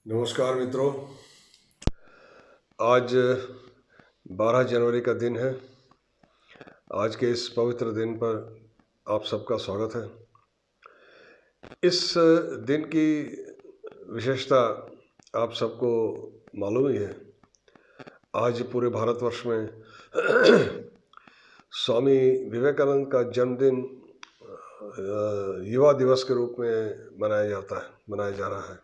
नमस्कार मित्रों। आज 12 जनवरी का दिन है। आज के इस पवित्र दिन पर आप सबका स्वागत है। इस दिन की विशेषता आप सबको मालूम ही है। आज पूरे भारतवर्ष में स्वामी विवेकानंद का जन्मदिन युवा दिवस के रूप में मनाया जा रहा है।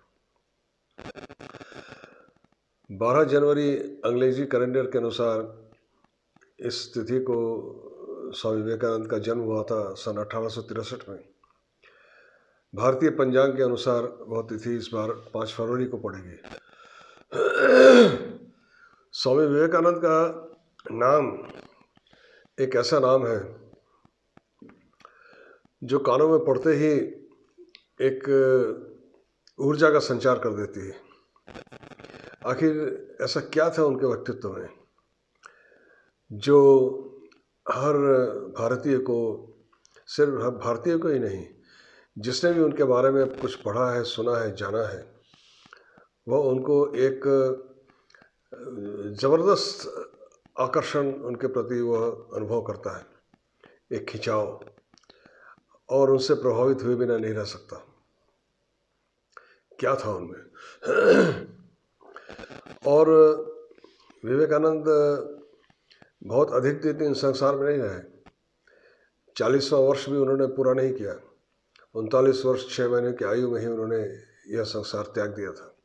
12 जनवरी अंग्रेजी कैलेंडर के अनुसार इस तिथि को स्वामी विवेकानंद का जन्म हुआ था सन 1863 में। भारतीय पंचांग के अनुसार वह तिथि इस बार 5 फरवरी को पड़ेगी। स्वामी विवेकानंद का नाम एक ऐसा नाम है जो कानों में पड़ते ही एक ऊर्जा का संचार कर देती है। आखिर ऐसा क्या था उनके व्यक्तित्व में जो हर भारतीय को, सिर्फ हर भारतीय को ही नहीं, जिसने भी उनके बारे में कुछ पढ़ा है, सुना है, जाना है, वह उनको एक ज़बरदस्त आकर्षण उनके प्रति वह अनुभव करता है, एक खिंचाव, और उनसे प्रभावित हुए बिना नहीं रह सकता। क्या था उनमें? और विवेकानंद बहुत अधिक दिन संसार में नहीं रहे। 40वां वर्ष भी उन्होंने पूरा नहीं किया। 39 वर्ष 6 महीने की आयु में ही उन्होंने यह संसार त्याग दिया था,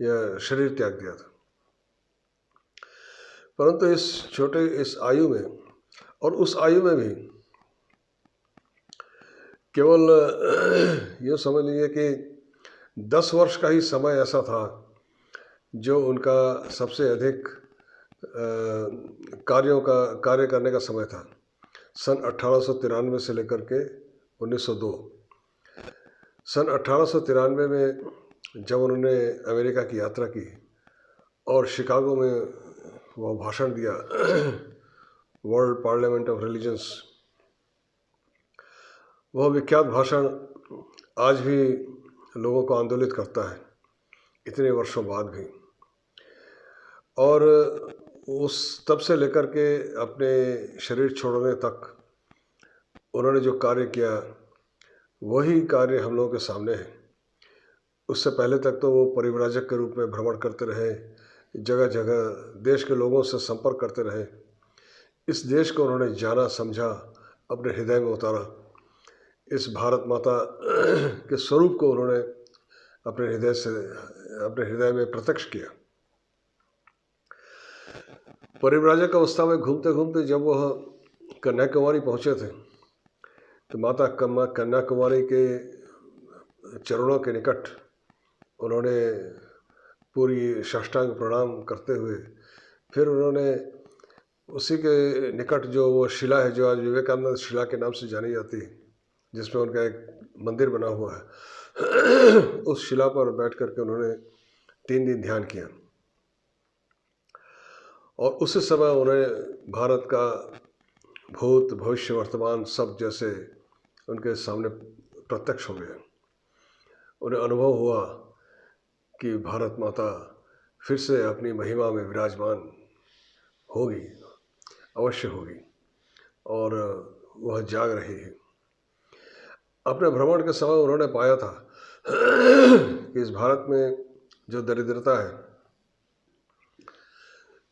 यह शरीर त्याग दिया था। परंतु इस आयु में, और उस आयु में भी केवल ये समझ लीजिए कि 10 वर्ष का ही समय ऐसा था जो उनका सबसे अधिक कार्य करने का समय था। सन 1893 से लेकर के 1902। सन 1893 में जब उन्होंने अमेरिका की यात्रा की और शिकागो में वह भाषण दिया, वर्ल्ड पार्लियामेंट ऑफ रिलीजन्स, वह विख्यात भाषण आज भी लोगों को आंदोलित करता है इतने वर्षों बाद भी। और तब से लेकर के अपने शरीर छोड़ने तक उन्होंने जो कार्य किया वही कार्य हम लोगों के सामने है। उससे पहले तक तो वो परिव्राजक के रूप में भ्रमण करते रहे, जगह जगह देश के लोगों से संपर्क करते रहे। इस देश को उन्होंने जाना, समझा, अपने हृदय में उतारा। इस भारत माता के स्वरूप को उन्होंने अपने हृदय में प्रत्यक्ष किया। परिव्राजक अवस्था में घूमते घूमते जब वह कन्याकुमारी पहुँचे थे तो माता कन्याकुमारी के चरणों के निकट उन्होंने पूरी साष्टांग प्रणाम करते हुए फिर उन्होंने उसी के निकट जो वो शिला है, जो आज विवेकानंद शिला के नाम से जानी जाती है, जिसमें उनका एक मंदिर बना हुआ है, उस शिला पर बैठ करके उन्होंने 3 दिन ध्यान किया। और उस समय उन्हें भारत का भूत, भविष्य, वर्तमान सब जैसे उनके सामने प्रत्यक्ष हो गया। उन्हें अनुभव हुआ कि भारत माता फिर से अपनी महिमा में विराजमान होगी, अवश्य होगी, और वह जाग रही है। अपने भ्रमण के समय उन्होंने पाया था कि इस भारत में जो दरिद्रता है,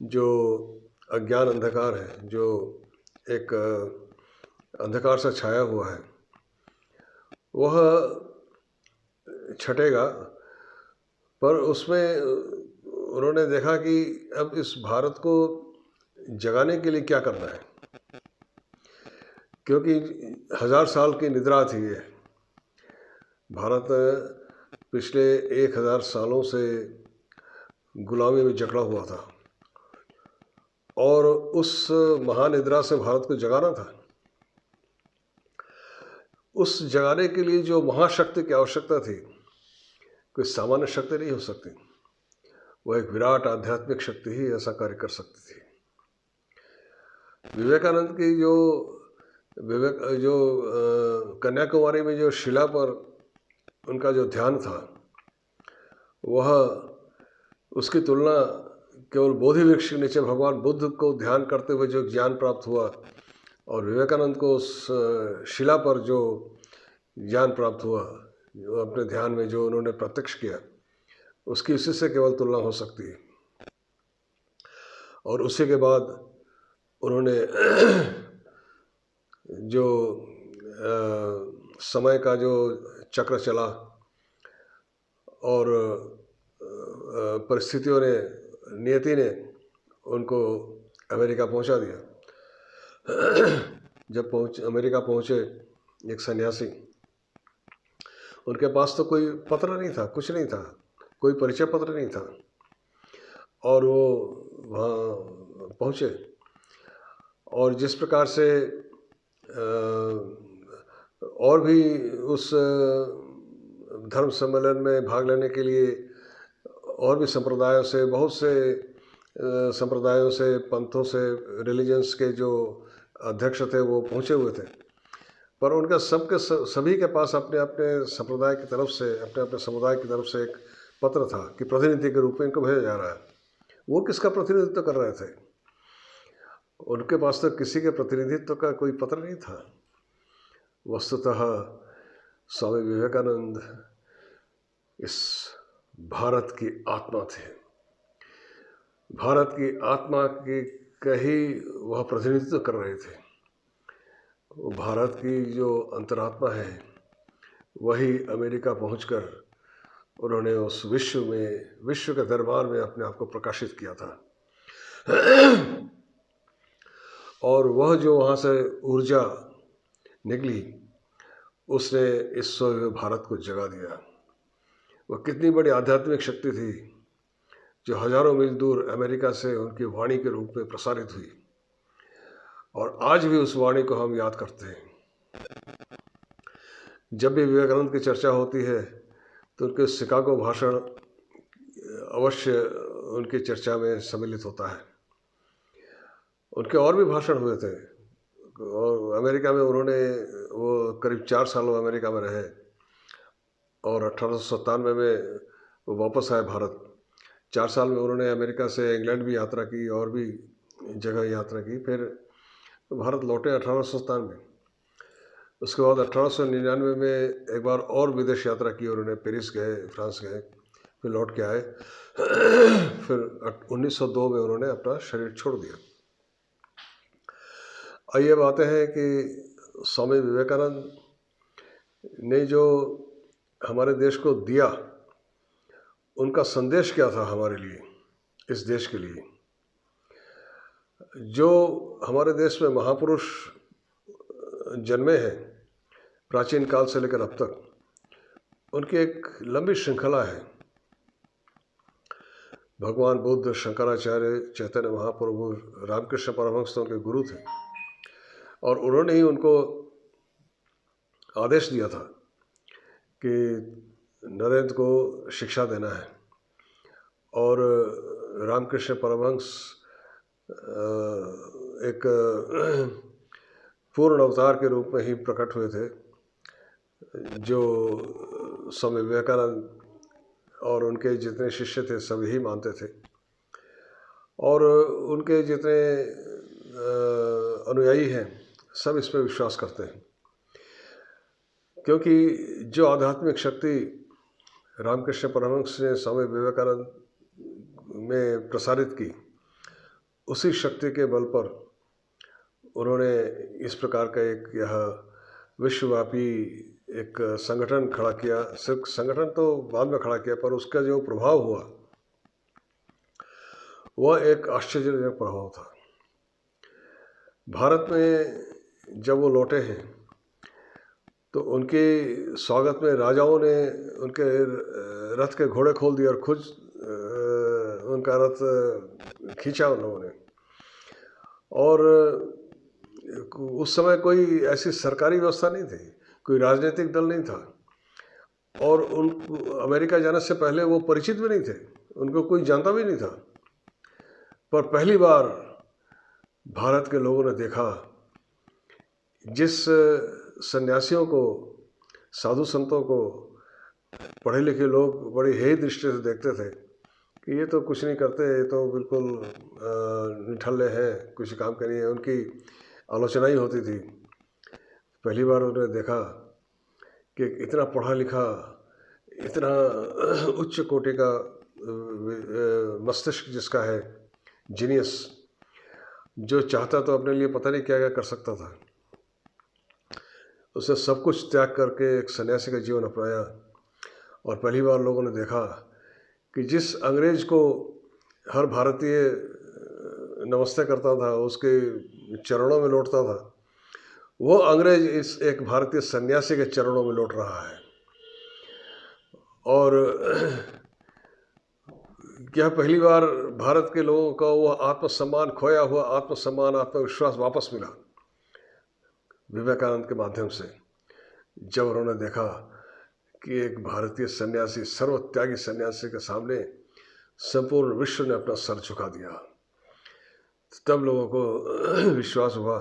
जो अज्ञान अंधकार है, जो एक अंधकार से छाया हुआ है, वह छटेगा। पर उसमें उन्होंने देखा कि अब इस भारत को जगाने के लिए क्या करना है, क्योंकि 1000 साल की निद्रा थी ये। भारत पिछले 1000 सालों से गुलामी में जकड़ा हुआ था और उस महानिद्रा से भारत को जगाना था। उस जगाने के लिए जो महाशक्ति की आवश्यकता थी, कोई सामान्य शक्ति नहीं हो सकती, वह एक विराट आध्यात्मिक शक्ति ही ऐसा कार्य कर सकती थी। विवेकानंद की जो कन्याकुमारी में जो शिला पर उनका जो ध्यान था, वह उसकी तुलना केवल बोधि वृक्ष के नीचे भगवान बुद्ध को ध्यान करते हुए जो ज्ञान प्राप्त हुआ और विवेकानंद को उस शिला पर जो ज्ञान प्राप्त हुआ, जो अपने ध्यान में जो उन्होंने प्रत्यक्ष किया, उसकी उसी से केवल तुलना हो सकती है। और उसी के बाद उन्होंने जो समय का जो चक्र चला और परिस्थितियों ने, नियति ने उनको अमेरिका पहुंचा दिया। जब अमेरिका पहुंचे एक सन्यासी, उनके पास तो कोई पत्र नहीं था, कुछ नहीं था, कोई परिचय पत्र नहीं था, और वो वहाँ पहुँचे और जिस प्रकार से और भी उस धर्म सम्मेलन में भाग लेने के लिए और भी संप्रदायों से, बहुत से संप्रदायों से, पंथों से, रिलीजन्स के जो अध्यक्ष थे वो पहुँचे हुए थे, पर उनका सभी के पास अपने अपने संप्रदाय की तरफ से, अपने अपने समुदाय की तरफ से एक पत्र था कि प्रतिनिधि के रूप में इनको भेजा जा रहा है। वो किसका प्रतिनिधित्व कर रहे थे? उनके पास तो किसी के प्रतिनिधित्व का कोई पत्र नहीं था। वस्तुतः स्वामी विवेकानंद इस भारत की आत्मा थे। भारत की आत्मा की का ही वह प्रतिनिधित्व कर रहे थे। वो भारत की जो अंतरात्मा है, वही अमेरिका पहुंचकर उन्होंने उस विश्व के दरबार में अपने आप को प्रकाशित किया था। और वह जो वहाँ से ऊर्जा निकली, उसने इस स्वयं भारत को जगा दिया। वह कितनी बड़ी आध्यात्मिक शक्ति थी जो हजारों मील दूर अमेरिका से उनकी वाणी के रूप में प्रसारित हुई, और आज भी उस वाणी को हम याद करते हैं। जब भी विवेकानंद की चर्चा होती है तो उनके शिकागो भाषण अवश्य उनकी चर्चा में सम्मिलित होता है। उनके और भी भाषण हुए थे, और अमेरिका में उन्होंने वो करीब 4 साल अमेरिका में रहे, और 1897 में वो वापस आए भारत। 4 साल में उन्होंने अमेरिका से इंग्लैंड भी यात्रा की और भी जगह यात्रा की, फिर भारत लौटे 1897 में। उसके बाद 1899 में एक बार और विदेश यात्रा की उन्होंने, पेरिस गए, फ्रांस गए, फिर लौट के आए। फिर 1902 में उन्होंने अपना शरीर छोड़ दिया। आइए अब आते हैं कि स्वामी विवेकानंद ने जो हमारे देश को दिया, उनका संदेश क्या था हमारे लिए, इस देश के लिए। जो हमारे देश में महापुरुष जन्मे हैं प्राचीन काल से लेकर अब तक, उनकी एक लंबी श्रृंखला है। भगवान बुद्ध, शंकराचार्य, चैतन्य महाप्रभु, रामकृष्ण परमहंस तो उनके गुरु थे, और उन्होंने ही उनको आदेश दिया था कि नरेंद्र को शिक्षा देना है। और रामकृष्ण परमहंस एक पूर्ण अवतार के रूप में ही प्रकट हुए थे, जो स्वामी विवेकानंद और उनके जितने शिष्य थे सभी ही मानते थे, और उनके जितने अनुयायी हैं सब इस पर विश्वास करते हैं। क्योंकि जो आध्यात्मिक शक्ति रामकृष्ण परमहंस ने स्वामी विवेकानंद में प्रसारित की, उसी शक्ति के बल पर उन्होंने इस प्रकार का एक यह विश्वव्यापी एक संगठन खड़ा किया। सिर्फ संगठन तो बाद में खड़ा किया, पर उसका जो प्रभाव हुआ वह एक आश्चर्यजनक प्रभाव था। भारत में जब वो लौटे हैं तो उनके स्वागत में राजाओं ने उनके रथ के घोड़े खोल दिए और खुद उनका रथ खींचा उन लोगों ने। और उस समय कोई ऐसी सरकारी व्यवस्था नहीं थी, कोई राजनीतिक दल नहीं था, और उन अमेरिका जाने से पहले वो परिचित भी नहीं थे, उनको कोई जानता भी नहीं था। पर पहली बार भारत के लोगों ने देखा, जिस सन्यासियों को, साधु संतों को पढ़े लिखे लोग बड़ी हेय दृष्टि से देखते थे, कि ये तो कुछ नहीं करते, ये तो बिल्कुल निठल्ले हैं, कुछ काम के नहीं है, उनकी आलोचना ही होती थी। पहली बार उन्होंने देखा कि इतना पढ़ा लिखा, इतना उच्च कोटि का मस्तिष्क जिसका है, जीनियस, जो चाहता तो अपने लिए पता नहीं क्या क्या कर सकता था। उसने सब कुछ त्याग करके एक सन्यासी का जीवन अपनाया। और पहली बार लोगों ने देखा कि जिस अंग्रेज को हर भारतीय नमस्ते करता था, उसके चरणों में लौटता था, वो अंग्रेज इस एक भारतीय सन्यासी के चरणों में लौट रहा है। और यह पहली बार भारत के लोगों का वो आत्मसम्मान, खोया हुआ आत्मसम्मान, आत्मविश्वास वापस मिला विवेकानंद के माध्यम से, जब उन्होंने देखा कि एक भारतीय सन्यासी, सर्वत्यागी सन्यासी के सामने संपूर्ण विश्व ने अपना सर झुका दिया। तब लोगों को विश्वास हुआ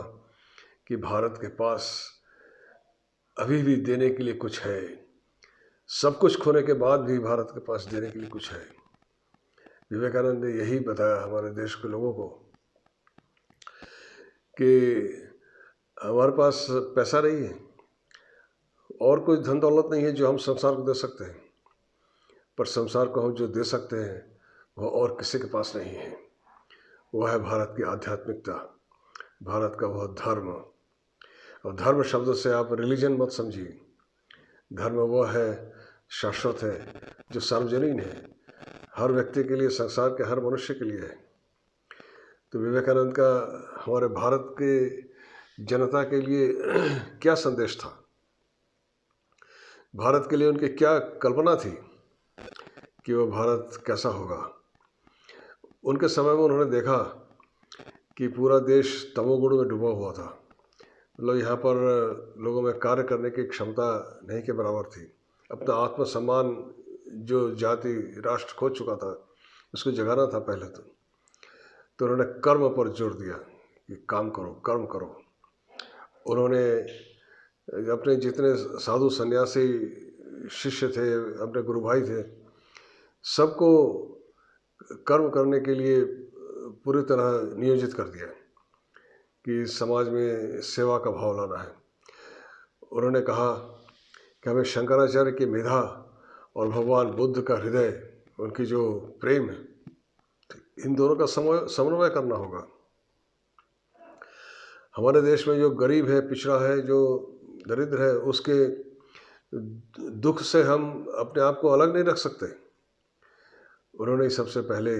कि भारत के पास अभी भी देने के लिए कुछ है, सब कुछ खोने के बाद भी भारत के पास देने के लिए कुछ है। विवेकानंद ने यही बताया हमारे देश के लोगों को कि हमारे पास पैसा नहीं है और कोई धन दौलत नहीं है जो हम संसार को दे सकते हैं, पर संसार को हम जो दे सकते हैं वह और किसी के पास नहीं है। वह है भारत की आध्यात्मिकता, भारत का वह धर्म। और धर्म शब्द से आप रिलीजन मत समझिए। धर्म वह है, शाश्वत है, जो सार्वजनीन है, हर व्यक्ति के लिए, संसार के हर मनुष्य के लिए है। तो विवेकानंद का हमारे भारत के जनता के लिए क्या संदेश था, भारत के लिए उनकी क्या कल्पना थी कि वह भारत कैसा होगा। उनके समय में उन्होंने देखा कि पूरा देश तमोगुण में डूबा हुआ था। मतलब यहाँ पर लोगों में कार्य करने की क्षमता नहीं के बराबर थी। अपना आत्मसम्मान जो जाति राष्ट्र खो चुका था, उसको जगाना था पहले तो उन्होंने कर्म पर जोर दिया कि काम करो, कर्म करो। उन्होंने अपने जितने साधु सन्यासी शिष्य थे, अपने गुरु भाई थे, सबको कर्म करने के लिए पूरी तरह नियोजित कर दिया कि समाज में सेवा का भाव लाना है। उन्होंने कहा कि हमें शंकराचार्य की मेधा और भगवान बुद्ध का हृदय, उनकी जो प्रेम है, इन दोनों का समन्वय करना होगा। हमारे देश में जो गरीब है, पिछड़ा है, जो दरिद्र है, उसके दुख से हम अपने आप को अलग नहीं रख सकते। उन्होंने सबसे पहले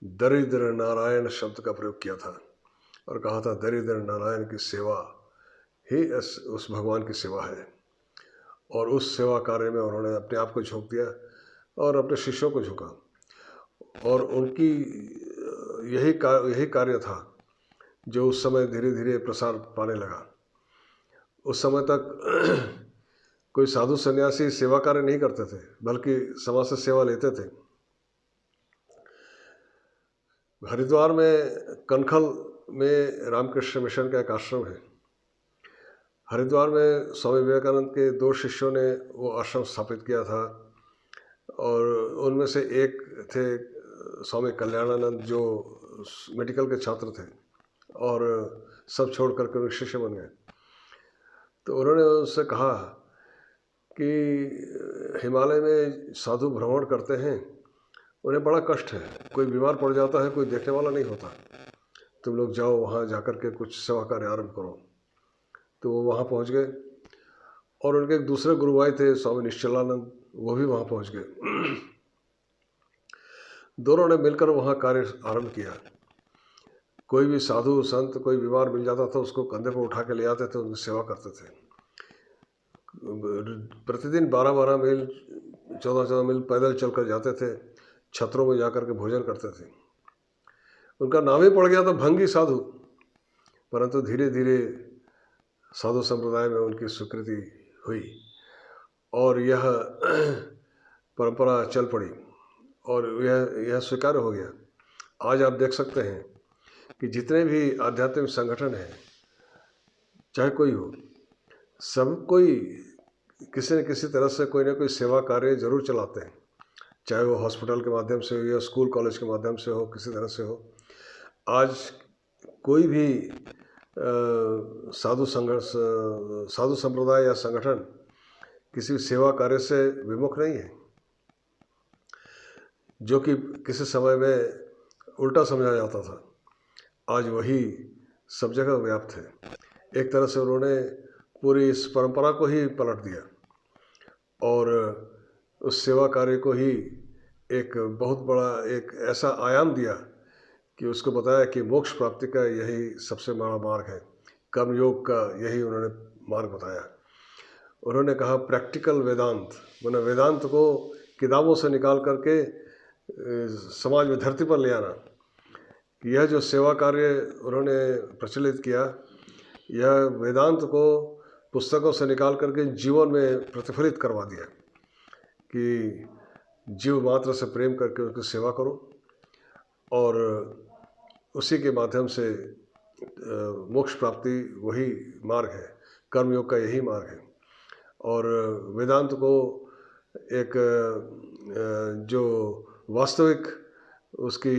दरिद्र नारायण शब्द का प्रयोग किया था और कहा था दरिद्र नारायण की सेवा ही उस भगवान की सेवा है। और उस सेवा कार्य में उन्होंने अपने आप को झोंक दिया और अपने शिष्यों को झोंका। और उनकी यही कार्य था जो उस समय धीरे धीरे प्रसार पाने लगा। उस समय तक कोई साधु सन्यासी सेवा कार्य नहीं करते थे, बल्कि समाज से सेवा लेते थे। हरिद्वार में कनखल में रामकृष्ण मिशन का एक आश्रम है। हरिद्वार में स्वामी विवेकानंद के 2 शिष्यों ने वो आश्रम स्थापित किया था और उनमें से एक थे स्वामी कल्याणानंद, जो मेडिकल के छात्र थे और सब छोड़ करके उनके शिष्य बन गए। तो उन्होंने उससे कहा कि हिमालय में साधु भ्रमण करते हैं, उन्हें बड़ा कष्ट है, कोई बीमार पड़ जाता है, कोई देखने वाला नहीं होता, तुम लोग जाओ वहाँ जा कर के कुछ सेवा कार्य आरम्भ करो। तो वो वहाँ पहुँच गए और उनके एक दूसरे गुरु भाई थे स्वामी निश्चलानंद, वो भी वहाँ पहुँच गए। दोनों ने मिलकर वहाँ कार्य आरंभ किया। कोई भी साधु संत कोई बीमार मिल जाता था, उसको कंधे पर उठा के ले आते थे, उनकी सेवा करते थे। प्रतिदिन 12-12 मील 14-14 मील पैदल चलकर जाते थे, छत्रों में जाकर के भोजन करते थे। उनका नाम ही पड़ गया था भंगी साधु, परंतु धीरे धीरे साधु संप्रदाय में उनकी स्वीकृति हुई और यह परंपरा चल पड़ी और यह स्वीकार हो गया। आज आप देख सकते हैं कि जितने भी आध्यात्मिक संगठन हैं, चाहे कोई हो, सब कोई किसी न किसी तरह से कोई ना कोई सेवा कार्य जरूर चलाते हैं, चाहे वो हॉस्पिटल के माध्यम से हो या स्कूल कॉलेज के माध्यम से हो, किसी तरह से हो। आज कोई भी साधु संप्रदाय या संगठन किसी भी सेवा कार्य से विमुख नहीं है, जो कि किसी समय में उल्टा समझा जाता था, आज वही सब जगह व्याप्त है। एक तरह से उन्होंने पूरी इस परंपरा को ही पलट दिया और उस सेवा कार्य को ही एक बहुत बड़ा एक ऐसा आयाम दिया कि उसको बताया कि मोक्ष प्राप्ति का यही सबसे बड़ा मार्ग है, कर्मयोग का यही उन्होंने मार्ग बताया। उन्होंने कहा प्रैक्टिकल वेदांत, मैंने वेदांत को किताबों से निकाल करके समाज में धरती पर ले आना। यह जो सेवा कार्य उन्होंने प्रचलित किया, यह वेदांत को पुस्तकों से निकाल करके जीवन में प्रतिफलित करवा दिया कि जीव मात्र से प्रेम करके उसकी सेवा करो और उसी के माध्यम से मोक्ष प्राप्ति वही मार्ग है, कर्मयोग का यही मार्ग है। और वेदांत को एक जो वास्तविक उसकी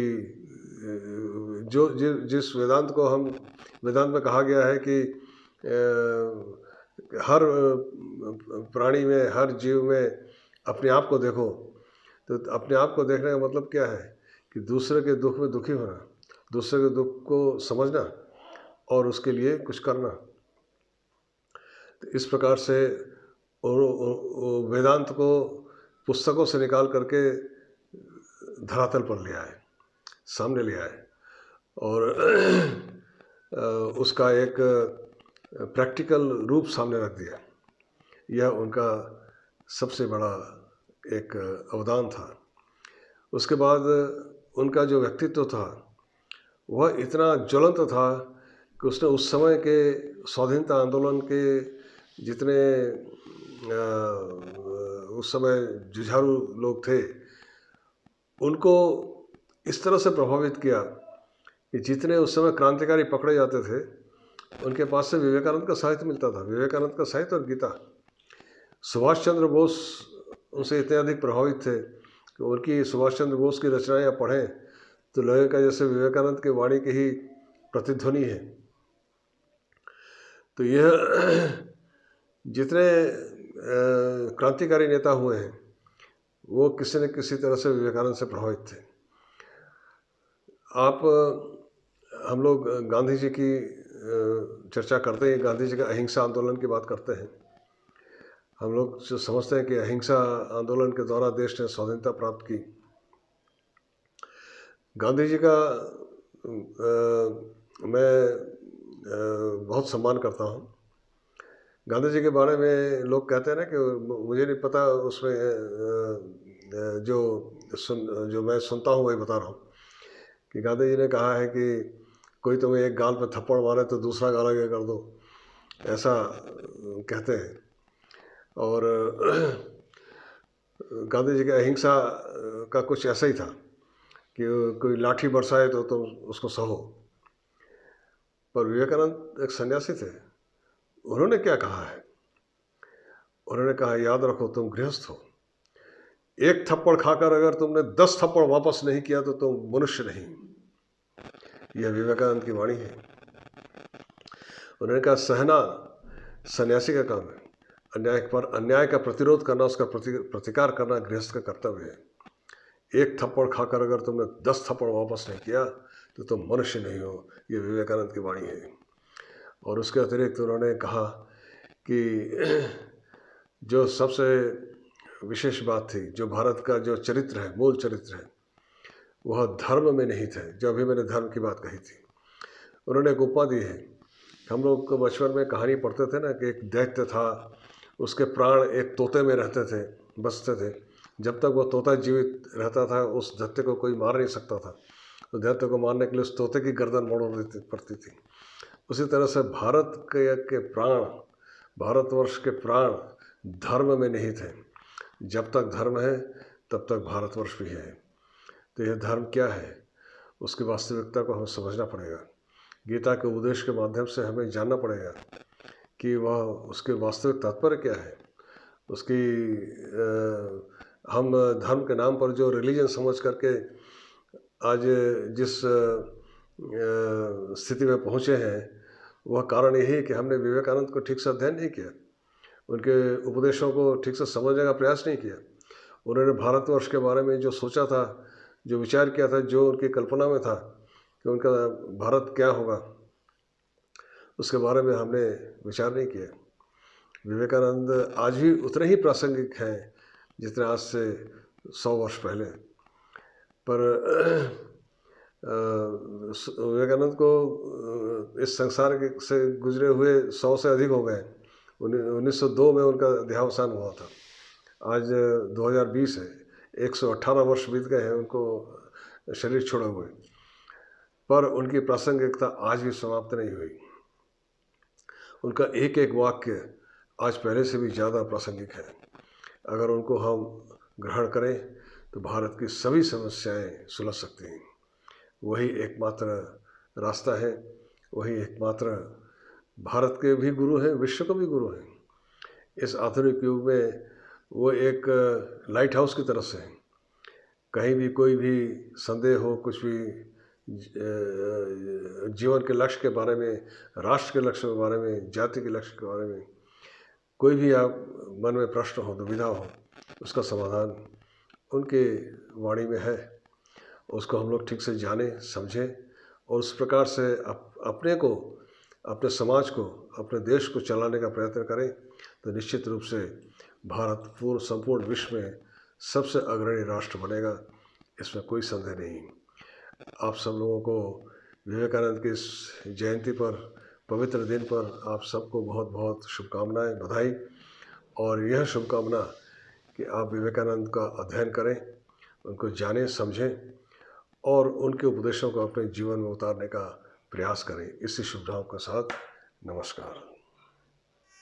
जिस वेदांत को हम वेदांत में कहा गया है कि हर प्राणी में, हर जीव में अपने आप को देखो, तो अपने आप को देखने का मतलब क्या है कि दूसरे के दुख में दुखी होना, दूसरे के दुख को समझना और उसके लिए कुछ करना। तो इस प्रकार से वेदांत को पुस्तकों से निकाल करके धरातल पर ले आए, सामने ले आए और उसका एक प्रैक्टिकल रूप सामने रख दिया। यह उनका सबसे बड़ा एक अवदान था। उसके बाद उनका जो व्यक्तित्व था वह इतना ज्वलंत था कि उसने उस समय के स्वाधीनता आंदोलन के जितने उस समय जुझारू लोग थे, उनको इस तरह से प्रभावित किया कि जितने उस समय क्रांतिकारी पकड़े जाते थे, उनके पास से विवेकानंद का साहित्य मिलता था, विवेकानंद का साहित्य और गीता। सुभाष चंद्र बोस उनसे इतने अधिक प्रभावित थे कि उनकी सुभाष चंद्र बोस की रचनाएं आप पढ़ें तो लगेगा जैसे विवेकानंद की वाणी की ही प्रतिध्वनि है। तो यह जितने क्रांतिकारी नेता हुए हैं वो किसी न किसी तरह से विवेकानंद से प्रभावित थे। हम लोग गांधी जी की चर्चा करते हैं, गांधी जी का अहिंसा आंदोलन की बात करते हैं। हम लोग जो समझते हैं कि अहिंसा आंदोलन के द्वारा देश ने स्वाधीनता प्राप्त की। गांधी जी का मैं बहुत सम्मान करता हूँ। गांधी जी के बारे में लोग कहते हैं ना कि मुझे नहीं पता, उसमें जो मैं सुनता हूँ वही बता रहा हूँ कि गांधी जी ने कहा है कि कोई तुम्हें एक गाल पे थप्पड़ मारे तो दूसरा गाल आगे कर दो, ऐसा कहते हैं। और गांधी जी के अहिंसा का कुछ ऐसा ही था कि कोई लाठी बरसाए तो तुम उसको सहो। पर विवेकानंद एक सन्यासी थे, उन्होंने क्या कहा है? उन्होंने कहा याद रखो तुम गृहस्थ हो, एक थप्पड़ खाकर अगर तुमने 10 थप्पड़ वापस नहीं किया तो तुम मनुष्य नहीं। यह विवेकानंद की वाणी है। उन्होंने कहा सहना सन्यासी का काम है, अन्याय का प्रतिरोध करना, उसका प्रतिकार करना गृहस्थ का कर्तव्य है। एक थप्पड़ खाकर अगर तुमने 10 थप्पड़ वापस नहीं किया तो तुम मनुष्य नहीं हो। ये विवेकानंद की वाणी है। और उसके अतिरिक्त उन्होंने कहा कि जो सबसे विशेष बात थी, जो भारत का जो चरित्र है, मूल चरित्र है, वह धर्म में नहीं थे। जो अभी मैंने धर्म की बात कही थी, उन्होंने एक उपमा दी है। हम लोग को बचपन में कहानी पढ़ते थे ना कि एक दैत्य था, उसके प्राण एक तोते में रहते थे, बसते थे। जब तक वह तोता जीवित रहता था उस दैत्य को कोई मार नहीं सकता था। तो दैत्य को मारने के लिए उस तोते की गर्दन मोड़ पड़ती थी। उसी तरह से भारत के प्राण, भारतवर्ष के प्राण धर्म में नहीं थे। जब तक धर्म है तब तक भारतवर्ष भी है। तो यह धर्म क्या है, उसकी वास्तविकता को हमें समझना पड़ेगा। गीता के उपदेश के माध्यम से हमें जानना पड़ेगा कि वह उसके वास्तविक तात्पर्य क्या है, उसकी हम धर्म के नाम पर जो रिलीजन समझ करके आज जिस स्थिति में पहुँचे हैं, वह कारण यही है कि हमने विवेकानंद को ठीक से अध्ययन नहीं किया, उनके उपदेशों को ठीक से समझने का प्रयास नहीं किया। उन्होंने भारतवर्ष के बारे में जो सोचा था, जो विचार किया था, जो उनकी कल्पना में था कि उनका भारत क्या होगा, उसके बारे में हमने विचार नहीं किया। विवेकानंद आज भी उतने ही प्रासंगिक हैं जितने आज से 100 वर्ष पहले। पर विवेकानंद को इस संसार से गुजरे हुए 100 से अधिक हो गए। 1902 में उनका देहावसान हुआ था। आज 2020 है, 118 वर्ष बीत गए हैं उनको शरीर छोड़े हुए, पर उनकी प्रासंगिकता आज भी समाप्त नहीं हुई। उनका एक एक वाक्य आज पहले से भी ज़्यादा प्रासंगिक है। अगर उनको हम ग्रहण करें तो भारत की सभी समस्याएं सुलझ सकती हैं। वही एकमात्र रास्ता है, वही एकमात्र भारत के भी गुरु हैं, विश्व के भी गुरु हैं। इस आधुनिक युग में वो एक लाइट हाउस की तरह से हैं। कहीं भी कोई भी संदेह हो, कुछ भी जीवन के लक्ष्य के बारे में, राष्ट्र के लक्ष्य के बारे में, जाति के लक्ष्य के बारे में कोई भी आप मन में प्रश्न हो, दुविधा हो, उसका समाधान उनके वाणी में है। उसको हम लोग ठीक से जानें, समझें और उस प्रकार से अपने को, अपने समाज को, अपने देश को चलाने का प्रयत्न करें तो निश्चित रूप से भारत संपूर्ण विश्व में सबसे अग्रणी राष्ट्र बनेगा, इसमें कोई संदेह नहीं। आप सब लोगों को विवेकानंद की इस जयंती पर, पवित्र दिन पर आप सबको बहुत बहुत शुभकामनाएं, बधाई। और यह शुभकामना कि आप विवेकानंद का अध्ययन करें, उनको जानें, समझें और उनके उपदेशों को अपने जीवन में उतारने का प्रयास करें। इसी शुभकामनाओं के साथ नमस्कार।